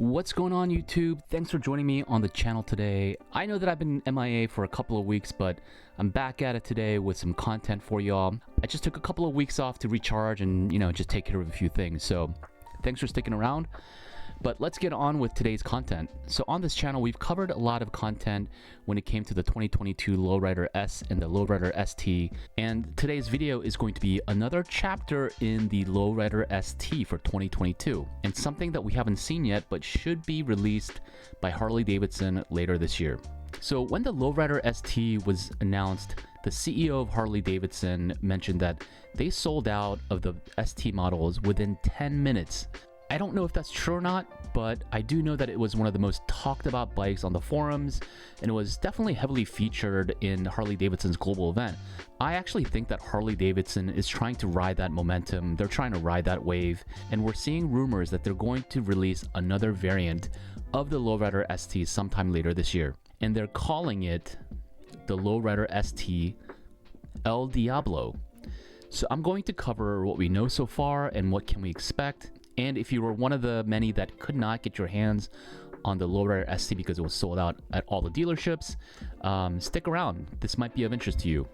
What's going on, YouTube? Thanks for joining me on the channel today. I know that I've been MIA for a couple of weeks, but I'm back at it today with some content for y'all. I just took a couple of weeks off to recharge and, just take care of a few things. So thanks for sticking around. But let's get on with today's content. So on this channel, we've covered a lot of content when it came to the 2022 Lowrider S and the Lowrider ST. And today's video is going to be another chapter in the Lowrider ST for 2022. And something that we haven't seen yet, but should be released by Harley Davidson later this year. So when the Lowrider ST was announced, the CEO of Harley Davidson mentioned that they sold out of the ST models within 10 minutes. I don't know if that's true or not, but I do know that it was one of the most talked about bikes on the forums, and it was definitely heavily featured in Harley Davidson's global event. I actually think that Harley Davidson is trying to ride that momentum, they're trying to ride that wave, and we're seeing rumors that they're going to release another variant of the Lowrider ST sometime later this year. And they're calling it the Lowrider ST El Diablo. So I'm going to cover what we know so far and what can we expect. And if you were one of the many that could not get your hands on the Lowrider ST because it was sold out at all the dealerships, stick around. This might be of interest to you.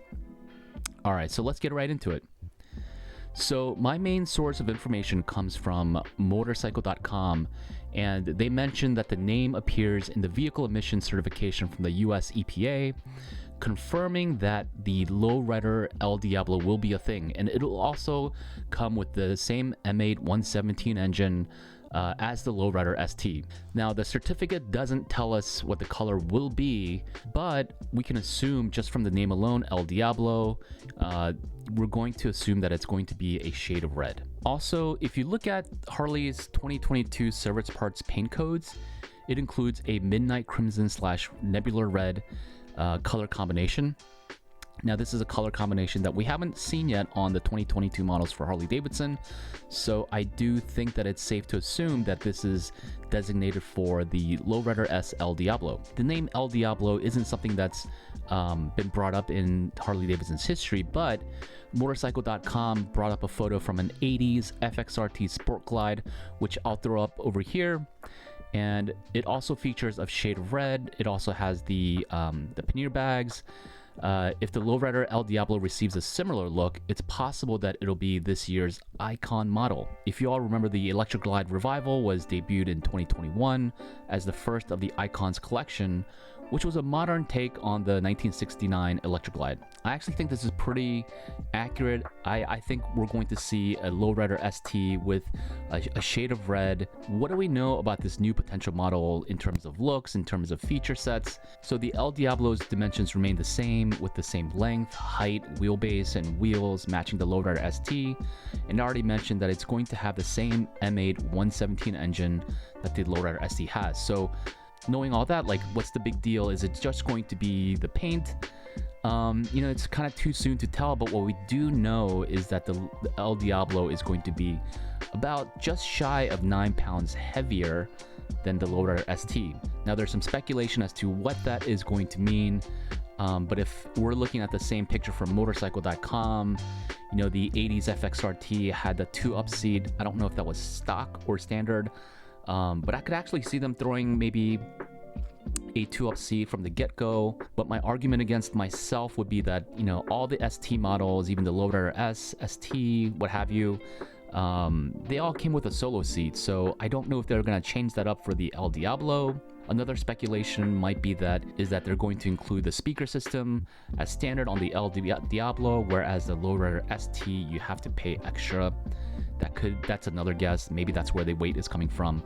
All right, so let's get right into it. So my main source of information comes from motorcycle.com, and they mentioned that the name appears in the vehicle emission certification from the US EPA, confirming that the Lowrider El Diablo will be a thing, and it'll also come with the same M8 117 engine as the Lowrider ST. Now, the certificate doesn't tell us what the color will be, but we can assume just from the name alone, El Diablo, we're going to assume that it's going to be a shade of red. Also, if you look at Harley's 2022 service parts paint codes, it includes a midnight crimson / nebular red color combination. Now, this is a color combination that we haven't seen yet on the 2022 models for Harley Davidson, so I do think that it's safe to assume that this is designated for the Lowrider S El Diablo. The name El Diablo isn't something that's been brought up in Harley Davidson's history, but motorcycle.com brought up a photo from an 80s FXRT Sport Glide, which I'll throw up over here. And it also features a shade of red. It also has the pannier bags. If the Lowrider El Diablo receives a similar look, it's possible that it'll be this year's icon model. If you all remember, the Electric Glide Revival was debuted in 2021 as the first of the Icons collection, which was a modern take on the 1969 Electric Glide. I actually think this is pretty accurate. I think we're going to see a Lowrider ST with a shade of red. What do we know about this new potential model in terms of looks, in terms of feature sets? So the El Diablo's dimensions remain the same, with the same length, height, wheelbase, and wheels matching the Lowrider ST. And I already mentioned that it's going to have the same M8 117 engine that the Lowrider ST has. So knowing all that, like, what's the big deal? Is it just going to be the paint? It's kind of too soon to tell, but what we do know is that the El Diablo is going to be about just shy of 9 pounds heavier than the Lowrider ST. Now, there's some speculation as to what that is going to mean, but if we're looking at the same picture from motorcycle.com, the 80s FXRT had the 2-up seat. I don't know if that was stock or standard, but I could actually see them throwing maybe a 2-up seat from the get-go. But my argument against myself would be that, all the ST models, even the Lowrider S, ST, what have you, they all came with a solo seat. So I don't know if they're going to change that up for the El Diablo. Another speculation might be that they're going to include the speaker system as standard on the El Diablo, whereas the Lowrider ST, you have to pay extra. That's another guess. Maybe that's where the weight is coming from.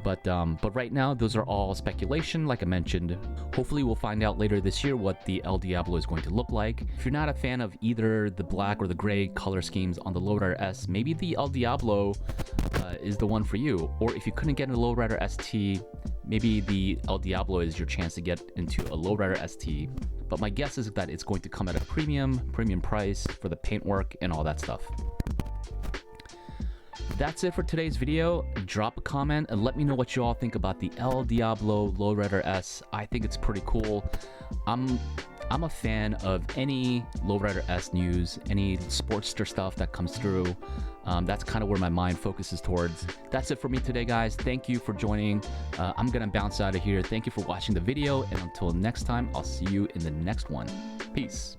But right now, those are all speculation. Like I mentioned, hopefully we'll find out later this year what the El Diablo is going to look like. If you're not a fan of either the black or the gray color schemes on the Lowrider S, maybe the El Diablo is the one for you. Or if you couldn't get a Lowrider ST, maybe the El Diablo is your chance to get into a Lowrider ST. But my guess is that it's going to come at a premium price for the paintwork and all that stuff. That's it for today's video. Drop a comment and let me know what you all think about the El Diablo Lowrider S. I think it's pretty cool. I'm I'm a fan of any Lowrider S news, any Sportster stuff that comes through. That's kind of where my mind focuses towards. That's it for me today, guys. Thank you for joining. I'm gonna bounce out of here. Thank you for watching the video, and until next time, I'll see you in the next one. Peace.